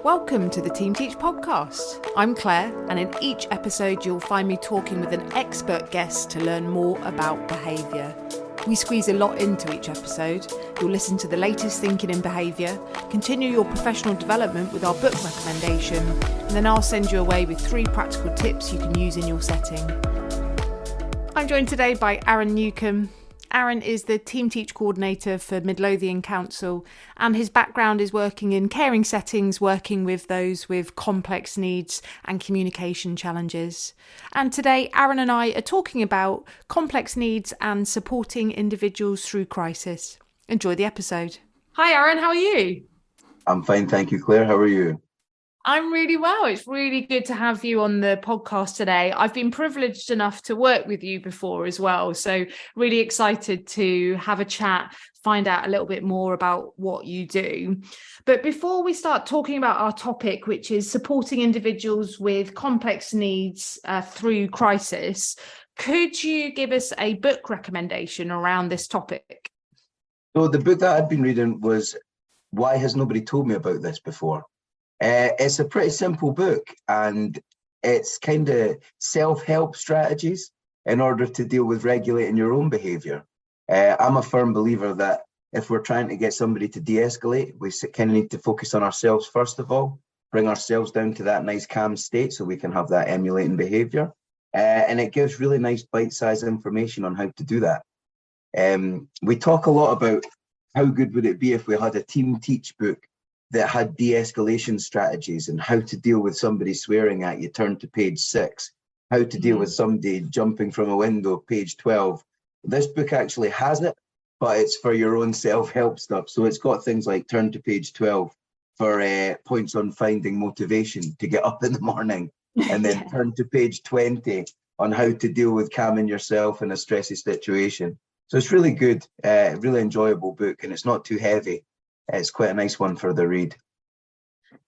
Welcome to the Team Teach podcast. I'm Claire, and in each episode you'll find me talking with an expert guest to learn more about behaviour. We squeeze a lot into each episode. You'll listen to the latest thinking in behaviour, continue your professional development with our book recommendation, and then I'll send you away with 3 practical tips you can use in your setting. I'm joined today by Aaron Newcombe. Aaron is the Team Teach coordinator for Midlothian Council, and his background is working in caring settings, working with those with complex needs and communication challenges. And today, Aaron and I are talking about complex needs and supporting individuals through crisis. Enjoy the episode. Hi, Aaron. How are you? I'm fine, thank you, Claire. How are you? I'm really well. It's really good to have you on the podcast today. I've been privileged enough to work with you before as well. So really excited to have a chat, find out a little bit more about what you do. But before we start talking about our topic, which is supporting individuals with complex needs through crisis, could you give us a book recommendation around this topic? So the book that I'd been reading was Why Has Nobody Told Me About This Before? It's a pretty simple book, and it's kind of self-help strategies in order to deal with regulating your own behaviour. I'm a firm believer that if we're trying to get somebody to de-escalate, we kind of need to focus on ourselves first of all, bring ourselves down to that nice calm state so we can have that emulating behaviour. And it gives really nice bite-sized information on how to do that. We talk a lot about how good would it be if we had a Team Teach book that had de-escalation strategies and how to deal with somebody swearing at you, turn to page 6, how to deal with somebody jumping from a window, page 12. This book actually has it, but it's for your own self-help stuff. So it's got things like turn to page 12 for points on finding motivation to get up in the morning, and then turn to page 20 on how to deal with calming yourself in a stressy situation. So it's really good, really enjoyable book, and it's not too heavy. It's quite a nice one for the read.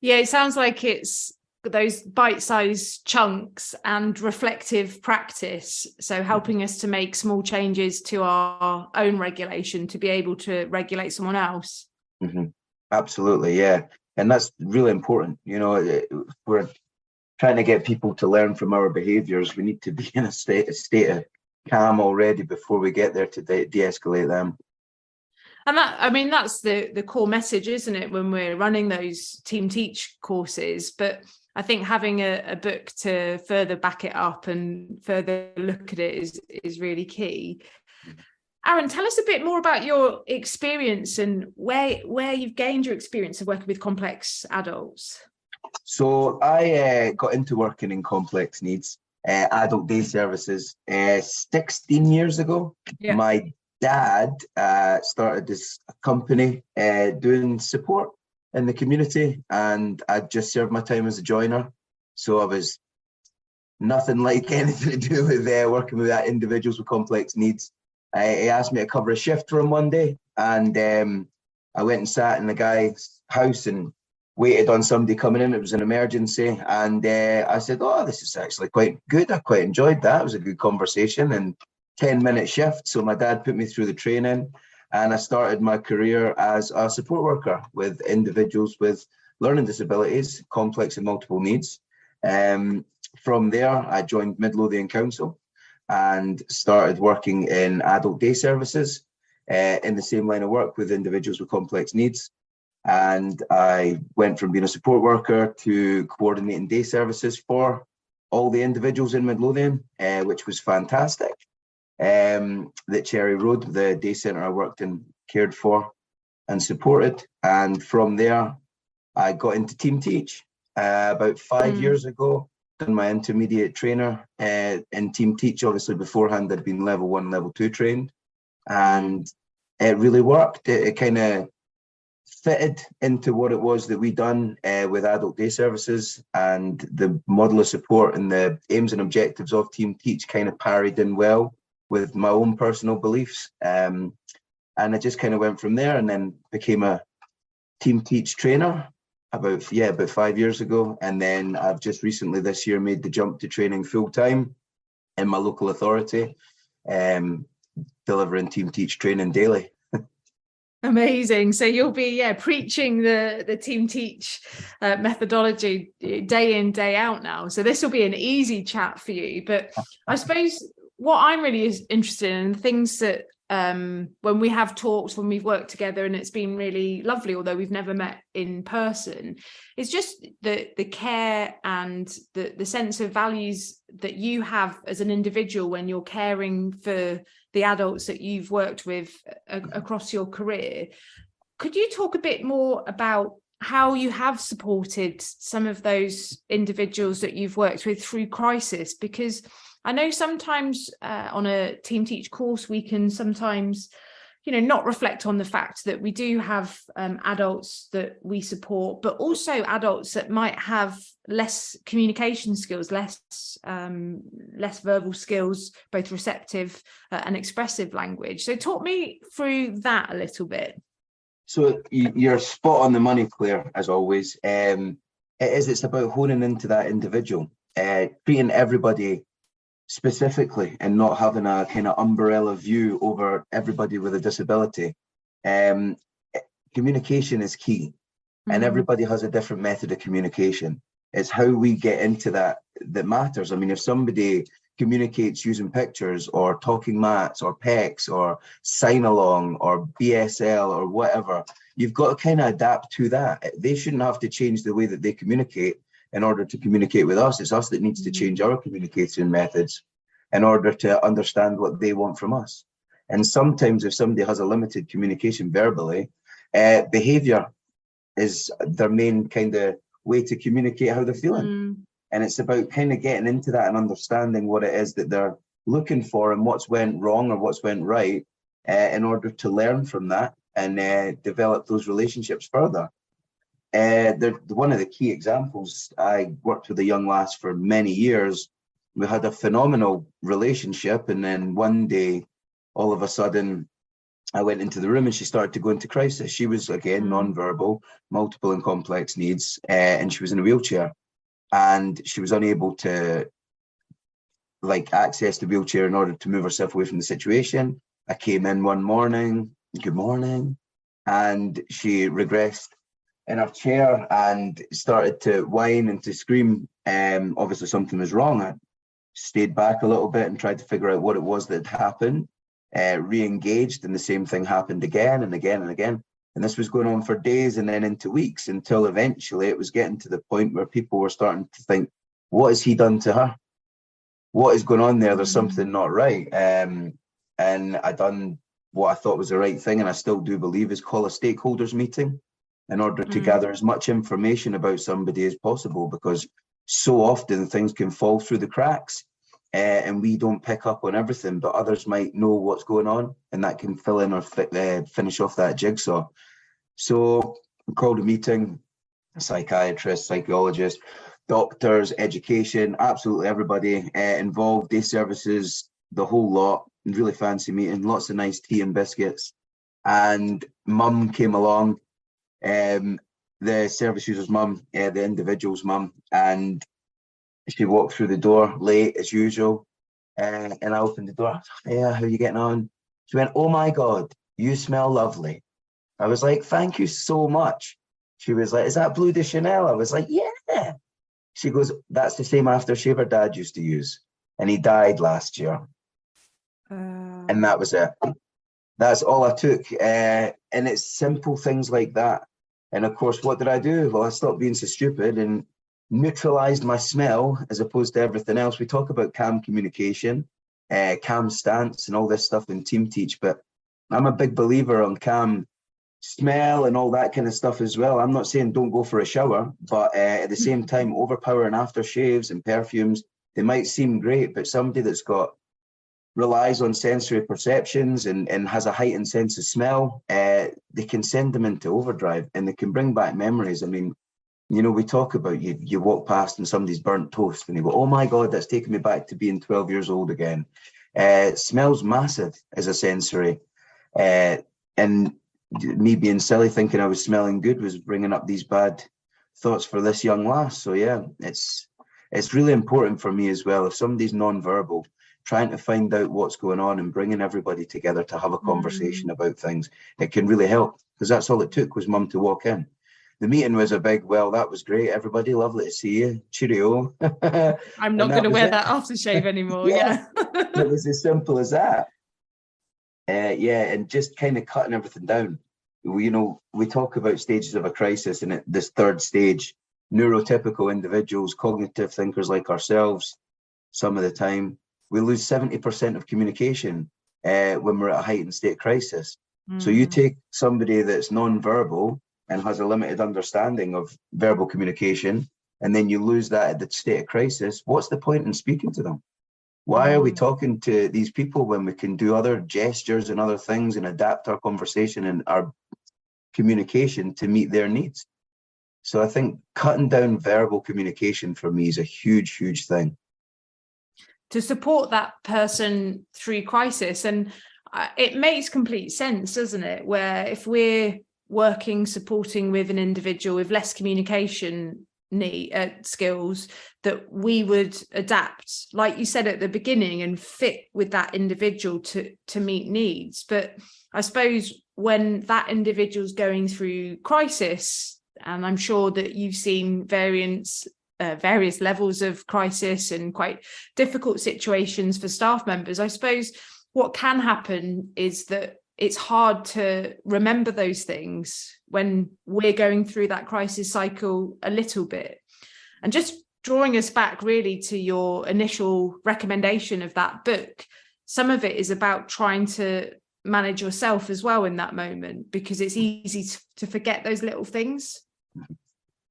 Yeah, it sounds like it's those bite-sized chunks and reflective practice. So helping us to make small changes to our own regulation to be able to regulate someone else. Mm-hmm. Absolutely, yeah. And that's really important. You know, if we're trying to get people to learn from our behaviours, we need to be in a state of calm already before we get there to de-escalate them. And that, I mean, that's the core message, isn't it, when we're running those Team Teach courses? But I think having a book to further back it up and further look at it is really key. Aaron, tell us a bit more about your experience and where you've gained your experience of working with complex adults. So I got into working in complex needs, adult day services, 16 years ago. Yeah. My dad started this company doing support in the community, and I just served my time as a joiner. So I was nothing like anything to do with working with individuals with complex needs. He asked me to cover a shift for him one day, and I went and sat in the guy's house and waited on somebody coming in. It was an emergency, and I said, "Oh, this is actually quite good. I quite enjoyed that. It was a good conversation." And 10-minute shift. So my dad put me through the training, and I started my career as a support worker with individuals with learning disabilities, complex and multiple needs. From there, I joined Midlothian Council and started working in adult day services in the same line of work with individuals with complex needs. And I went from being a support worker to coordinating day services for all the individuals in Midlothian, which was fantastic. The Cherry Road, the day centre I worked and cared for and supported. And from there, I got into Team Teach about 5 years ago. Done my intermediate trainer in Team Teach. Obviously, beforehand, I'd been level 1, level 2 trained. And it really worked. It kind of fitted into what it was that we done with adult day services, and the model of support and the aims and objectives of Team Teach kind of parried in well with my own personal beliefs, and I just kind of went from there, and then became a Team Teach trainer about 5 years ago. And then I've just recently this year made the jump to training full time in my local authority, delivering Team Teach training daily. Amazing. So you'll be preaching the Team Teach methodology day in, day out now. So this will be an easy chat for you. But I suppose what I'm really interested in, things that when we have talks, when we've worked together, and it's been really lovely, although we've never met in person, is just the care and the sense of values that you have as an individual when you're caring for the adults that you've worked with across your career. Could you talk a bit more about how you have supported some of those individuals that you've worked with through crisis? Because I know sometimes on a Team Teach course, we can sometimes, not reflect on the fact that we do have adults that we support, but also adults that might have less communication skills, less verbal skills, both receptive and expressive language. So talk me through that a little bit. So you're spot on the money, Claire, as always. It's about honing into that individual, treating everybody specifically and not having a kind of umbrella view over everybody with a disability. Communication is key, and everybody has a different method of communication. It's how we get into that matters. I mean, if somebody communicates using pictures or talking mats or PECs or sign along or BSL or whatever, you've got to kind of adapt to that. They shouldn't have to change the way that they communicate in order to communicate with us. It's us that needs to change our communication methods in order to understand what they want from us. And sometimes if somebody has a limited communication verbally, behavior is their main kind of way to communicate how they're feeling. And it's about kind of getting into that and understanding what it is that they're looking for and what's went wrong or what's went right in order to learn from that and develop those relationships further. One of the key examples, I worked with a young lass for many years. We had a phenomenal relationship, and then one day, all of a sudden, I went into the room and she started to go into crisis. She was, again, non-verbal, multiple and complex needs, and she was in a wheelchair. And she was unable to access the wheelchair in order to move herself away from the situation. I came in one morning, good morning, and she regressed in her chair and started to whine and to scream. Obviously something was wrong. I stayed back a little bit and tried to figure out what it was that had happened, re-engaged, and the same thing happened again and again and again. And this was going on for days and then into weeks until eventually it was getting to the point where people were starting to think, what has he done to her? What is going on there? There's something not right. And I done what I thought was the right thing, and I still do believe, is call a stakeholders meeting in order to gather as much information about somebody as possible, because so often things can fall through the cracks and we don't pick up on everything, but others might know what's going on, and that can fill in or finish off that jigsaw. So we called a meeting, a psychiatrist, psychologist, doctors, education, absolutely everybody involved, day services, the whole lot. Really fancy meeting, lots of nice tea and biscuits. And mum came along, the service user's mum, the individual's mum, and she walked through the door late as usual, and I opened the door. Yeah, how are you getting on? She went, oh my God, you smell lovely. I was like, thank you so much. She was like, is that Bleu de Chanel? I was like, yeah. She goes, that's the same aftershave her dad used to use, and he died last year. And that was it. That's all I took. And it's simple things like that. And of course, what did I do? Well, I stopped being so stupid and neutralized my smell as opposed to everything else. We talk about calm communication, calm stance and all this stuff in Team Teach, but I'm a big believer on calm smell and all that kind of stuff as well. I'm not saying don't go for a shower, but at the same time, overpowering aftershaves and perfumes, they might seem great, but somebody that's relies on sensory perceptions and has a heightened sense of smell, they can send them into overdrive and they can bring back memories. I mean, we talk about you walk past and somebody's burnt toast and you go, oh my God, that's taking me back to being 12 years old again. Smell's massive as a sensory. And me being silly thinking I was smelling good was bringing up these bad thoughts for this young lass. So yeah, it's really important for me as well. If somebody's non-verbal, trying to find out what's going on and bringing everybody together to have a conversation about things, it can really help, because that's all it took was mum to walk in. The meeting was a big, well, that was great, everybody, lovely to see you, cheerio. I'm not going to wear that aftershave anymore. Yeah. It was as simple as that. And just kind of cutting everything down. We talk about stages of a crisis, and at this third stage, neurotypical individuals, cognitive thinkers like ourselves, some of the time, we lose 70% of communication when we're at a heightened state crisis. So you take somebody that's non-verbal and has a limited understanding of verbal communication, and then you lose that at the state of crisis. What's the point in speaking to them? Why are we talking to these people when we can do other gestures and other things and adapt our conversation and our communication to meet their needs? So I think cutting down verbal communication for me is a huge, huge thing. To support that person through crisis. And it makes complete sense, doesn't it? Where if we're supporting with an individual with less communication skills, that we would adapt, like you said at the beginning, and fit with that individual to meet needs. But I suppose when that individual's going through crisis, and I'm sure that you've seen various levels of crisis and quite difficult situations for staff members, I suppose what can happen is that it's hard to remember those things when we're going through that crisis cycle a little bit. And just drawing us back really to your initial recommendation of that book, some of it is about trying to manage yourself as well in that moment, because it's easy to forget those little things.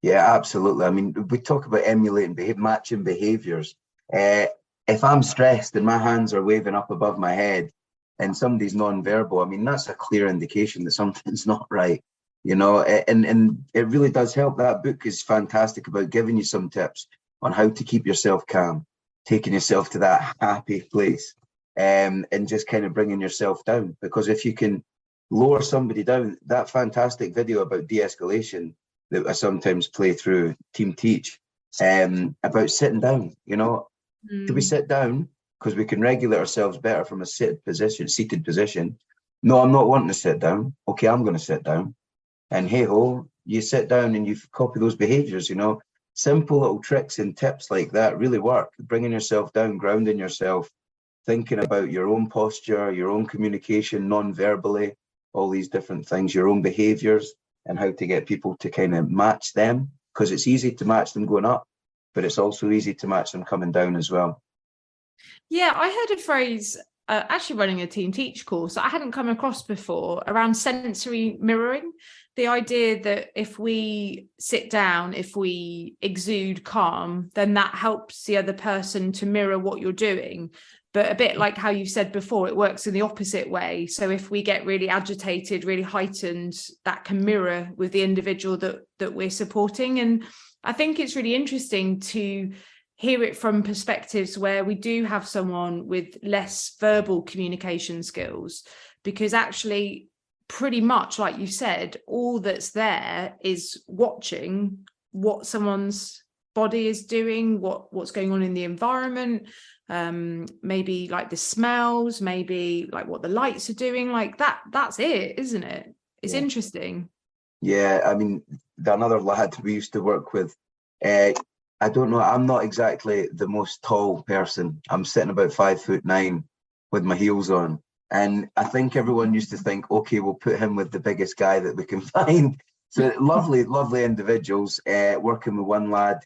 Yeah, absolutely. I mean, we talk about emulating matching behaviors. If I'm stressed and my hands are waving up above my head and somebody's non-verbal, I mean, that's a clear indication that something's not right, and it really does help. That book is fantastic about giving you some tips on how to keep yourself calm, taking yourself to that happy place, and just kind of bringing yourself down. Because if you can lower somebody down, that fantastic video about de-escalation that I sometimes play through Team Teach, about sitting down, do we sit down because we can regulate ourselves better from a seated position? No, I'm not wanting to sit down. Okay, I'm going to sit down. And hey ho, you sit down and you copy those behaviors, Simple little tricks and tips like that really work. Bringing yourself down, grounding yourself, thinking about your own posture, your own communication, non-verbally, all these different things, your own behaviors, and how to get people to kind of match them, because it's easy to match them going up, but it's also easy to match them coming down as well. Yeah, I heard a phrase, actually running a Team Teach course, I hadn't come across before, around sensory mirroring. The idea that if we sit down, if we exude calm, then that helps the other person to mirror what you're doing. But a bit like how you said before, it works in the opposite way. So if we get really agitated, really heightened, that can mirror with the individual that we're supporting. And I think it's really interesting to hear it from perspectives where we do have someone with less verbal communication skills, because actually pretty much like you said, all that's there is watching what someone's body is doing, what's going on in the environment, maybe like the smells, maybe like what the lights are doing, like that's it, isn't it? It's interesting. Yeah, I mean, another lad we used to work with, I don't know, I'm not exactly the most tall person. I'm sitting about 5'9" with my heels on. And I think everyone used to think, okay, we'll put him with the biggest guy that we can find. So lovely, lovely individuals, working with one lad.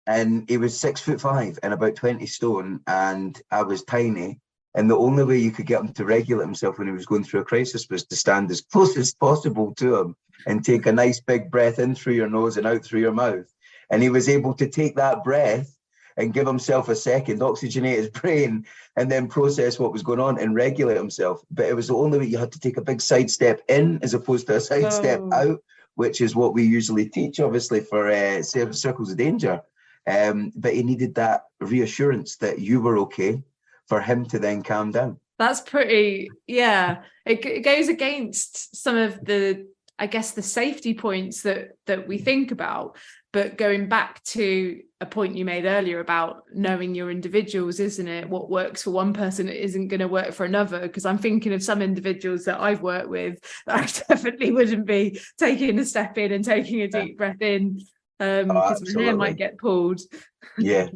And he was 6'5" and about 20 stone, and I was tiny. And the only way you could get him to regulate himself when he was going through a crisis was to stand as close as possible to him and take a nice big breath in through your nose and out through your mouth. And he was able to take that breath and give himself a second, oxygenate his brain, and then process what was going on and regulate himself. But it was the only way. You had to take a big side step in as opposed to a side step out, which is what we usually teach, obviously, for circles of danger. But he needed that reassurance that you were okay for him to then calm down. That's pretty, it goes against some of the I guess, the safety points that we think about. But going back to a point you made earlier about knowing your individuals, isn't it? What works for one person isn't going to work for another, because I'm thinking of some individuals that I've worked with that I definitely wouldn't be taking a step in and taking a deep breath in, because my hair might get pulled. Yeah,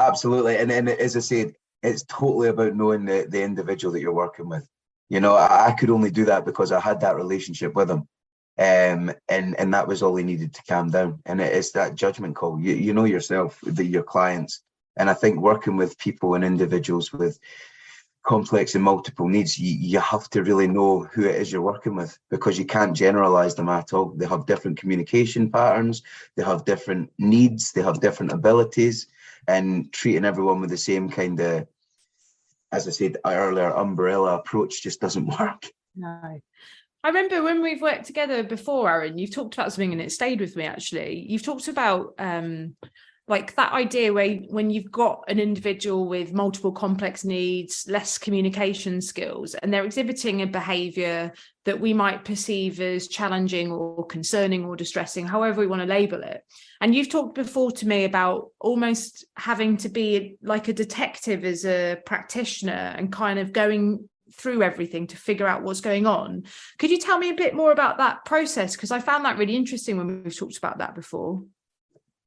absolutely. And then, as I said, it's totally about knowing the individual that you're working with. You know, I could only do that because I had that relationship with them. And that was all he needed to calm down. And it's that judgment call. You know yourself, your clients. And I think working with people and individuals with complex and multiple needs, you have to really know who it is you're working with, because you can't generalize them at all. They have different communication patterns, they have different needs, they have different abilities, and treating everyone with the same kind of, as I said earlier, umbrella approach just doesn't work. No. I remember when we've worked together before, Aaron, you've talked about something and it stayed with me, actually. You've talked about like that idea where when you've got an individual with multiple complex needs, less communication skills, and they're exhibiting a behaviour that we might perceive as challenging or concerning or distressing, however we want to label it. And you've talked before to me about almost having to be like a detective as a practitioner and kind of going through everything to figure out what's going on. Could you tell me a bit more about that process? Because I found that really interesting when we've talked about that before.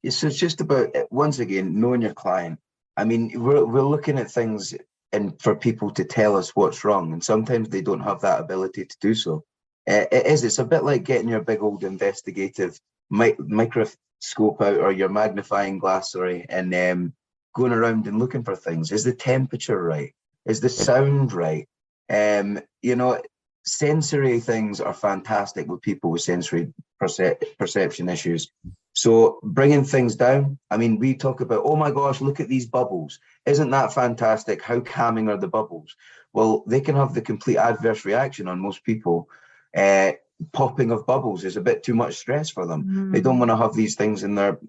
So it's just about, once again, knowing your client. I mean, we're looking at things and for people to tell us what's wrong, and sometimes they don't have that ability to do so. It's a bit like getting your big old investigative microscope out, or your magnifying glass, and going around and looking for things. Is the temperature right? Is the sound right? You know, sensory things are fantastic with people with sensory perception issues. So bringing things down, I mean, we talk about, oh my gosh, look at these bubbles. Isn't that fantastic? How calming are the bubbles? Well, they can have the complete adverse reaction on most people. Popping of bubbles is a bit too much stress for them. They don't want to have these things in their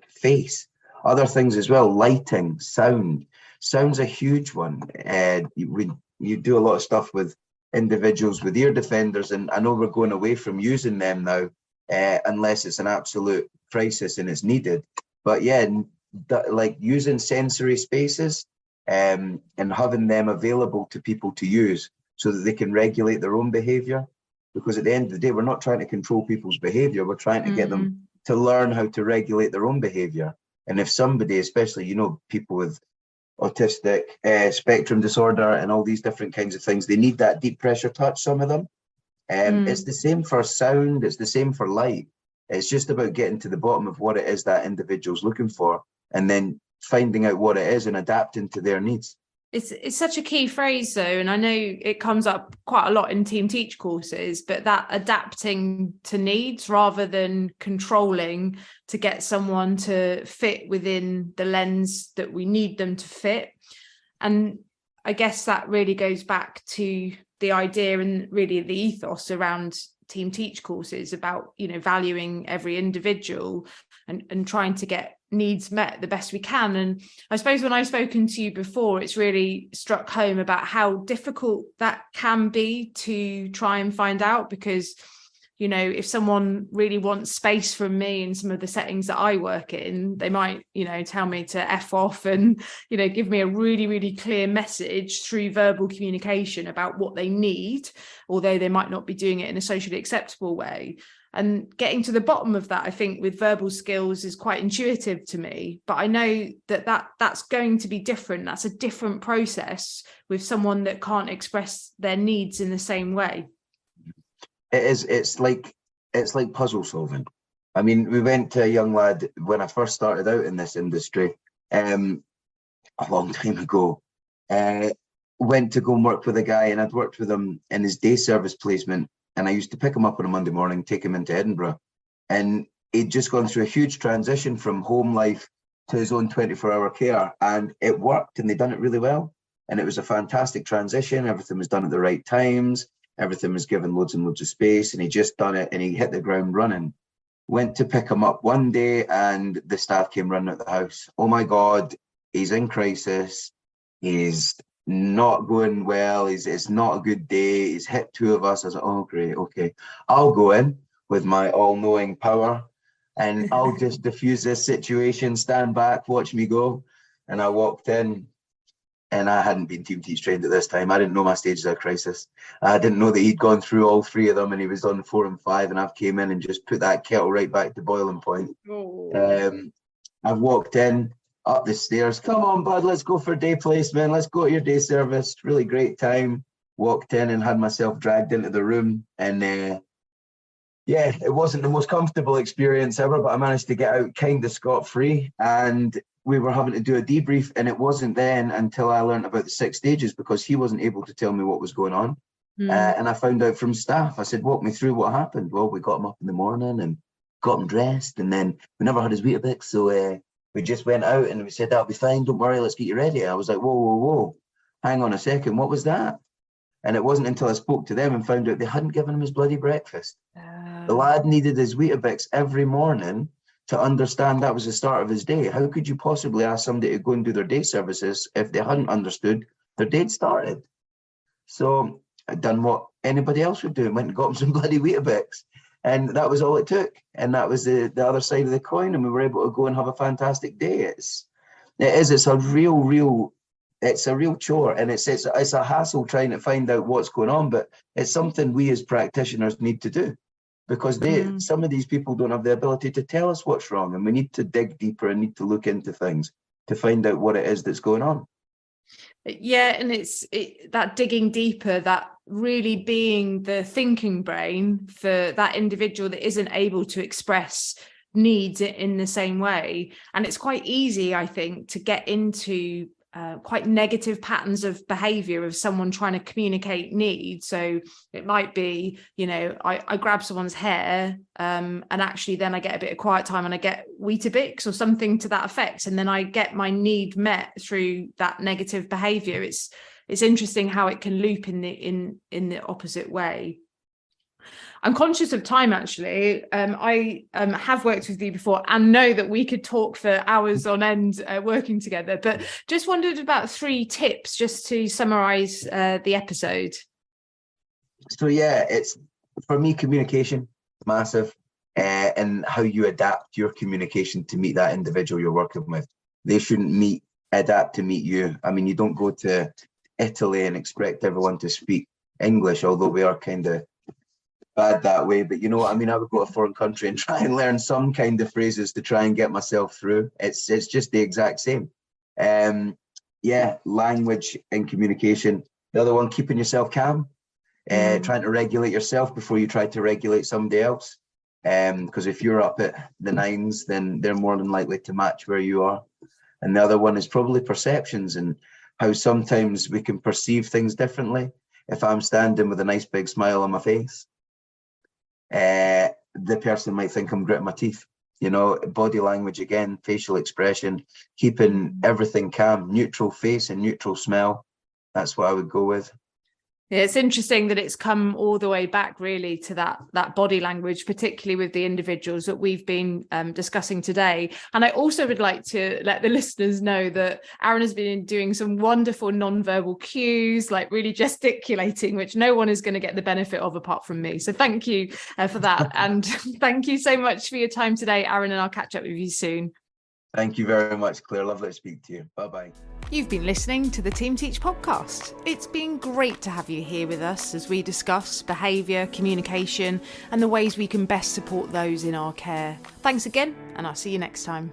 face. Other things as well, lighting, sound. Sound's a huge one. You do a lot of stuff with individuals with ear defenders, and I know we're going away from using them now, unless it's an absolute crisis and it's needed. But yeah, like using sensory spaces and having them available to people to use so that they can regulate their own behavior. Because at the end of the day, we're not trying to control people's behavior. We're trying to get them to learn how to regulate their own behavior. And if somebody, especially, you know, people with autistic spectrum disorder and all these different kinds of things, they need that deep pressure touch, some of them. It's the same for sound, it's the same for light. It's just about getting to the bottom of what it is that individual's looking for, and then finding out what it is and adapting to their needs. It's such a key phrase, though, and I know it comes up quite a lot in Team Teach courses, but that adapting to needs rather than controlling to get someone to fit within the lens that we need them to fit. And I guess that really goes back to the idea and really the ethos around Team Teach courses about, you know, valuing every individual and trying to get needs met the best we can. And I suppose when I've spoken to you before, it's really struck home about how difficult that can be to try and find out, because, you know, if someone really wants space from me in some of the settings that I work in, they might, you know, tell me to F off and, you know, give me a really, really clear message through verbal communication about what they need, although they might not be doing it in a socially acceptable way. And getting to the bottom of that, I think, with verbal skills is quite intuitive to me. But I know that's going to be different. That's a different process with someone that can't express their needs in the same way. It is. It's like puzzle solving. I mean, we went to a young lad when I first started out in this industry, a long time ago. Went to go and work with a guy, and I'd worked with him in his day service placement. And I used to pick him up on a Monday morning, take him into Edinburgh. And he'd just gone through a huge transition from home life to his own 24-hour care. And it worked, and they'd done it really well. And it was a fantastic transition. Everything was done at the right times. Everything was given loads and loads of space. And he just done it, and he hit the ground running. Went to pick him up one day, and the staff came running out the house. Oh my God, he's in crisis. He's not going well. It's not a good day. He's hit two of us. I was like, oh great, okay, I'll go in. with my all-knowing power, and I'll just diffuse this situation, stand back, watch me go. And I walked in, and I hadn't been team teach trained at this time. I didn't know my stages of crisis. I didn't know that he'd gone through all 3 of them, and he was on 4 and 5, and I've came in and just put that kettle right back to boiling point. I've walked in, up the stairs. Come on, bud, let's go for day placement. Let's go to your day service. Really great time. Walked in and had myself dragged into the room. And yeah, it wasn't the most comfortable experience ever, but I managed to get out kind of scot-free. And we were having to do a debrief. And it wasn't then until I learned about the 6 stages, because he wasn't able to tell me what was going on. And I found out from staff. I said, walk me through what happened. Well, we got him up in the morning and got him dressed. And then we never had his Weetabix. So we just went out and we said, that'll be fine. Don't worry. Let's get you ready. I was like, whoa. Hang on a second. What was that? And it wasn't until I spoke to them and found out they hadn't given him his bloody breakfast. The lad needed his Weetabix every morning to understand that was the start of his day. How could you possibly ask somebody to go and do their day services if they hadn't understood their day'd started? So I'd done what anybody else would do and went and got him some bloody Weetabix. And that was all it took. And that was the other side of the coin. And we were able to go and have a fantastic day. It's a real chore. And it's a hassle trying to find out what's going on. But it's something we as practitioners need to do, because some of these people don't have the ability to tell us what's wrong. And we need to dig deeper and need to look into things to find out what it is that's going on. Yeah, and that digging deeper, that really being the thinking brain for that individual that isn't able to express needs in the same way. And it's quite easy, I think, to get into quite negative patterns of behavior of someone trying to communicate needs. So it might be, I grab someone's hair and actually then I get a bit of quiet time and I get Weetabix or something to that effect, and then I get my need met through that negative behavior. It's interesting how it can loop in the opposite way. I'm conscious of time, actually. I have worked with you before and know that we could talk for hours on end working together, but just wondered about 3 tips just to summarize the episode. So yeah, it's, for me, communication, massive, and how you adapt your communication to meet that individual you're working with. They shouldn't adapt to meet you. I mean, you don't go to Italy and expect everyone to speak English, although we are kind of bad that way. But you know what I mean? I would go to a foreign country and try and learn some kind of phrases to try and get myself through. It's just the exact same. Language and communication. The other one, keeping yourself calm, trying to regulate yourself before you try to regulate somebody else. Because if you're up at the 9s, then they're more than likely to match where you are. And the other one is probably perceptions and how sometimes we can perceive things differently. If I'm standing with a nice big smile on my face, the person might think I'm gritting my teeth. Body language again, facial expression, keeping everything calm, neutral face and neutral smell. That's what I would go with. Yeah, it's interesting that it's come all the way back really to that body language, particularly with the individuals that we've been discussing today. And I also would like to let the listeners know that Aaron has been doing some wonderful non-verbal cues, like really gesticulating, which no one is going to get the benefit of apart from me. So thank you for that. And thank you so much for your time today, Aaron, and I'll catch up with you soon. Thank you very much, Claire. Lovely to speak to you. Bye-bye. You've been listening to the Team Teach podcast. It's been great to have you here with us as we discuss behaviour, communication, and the ways we can best support those in our care. Thanks again, and I'll see you next time.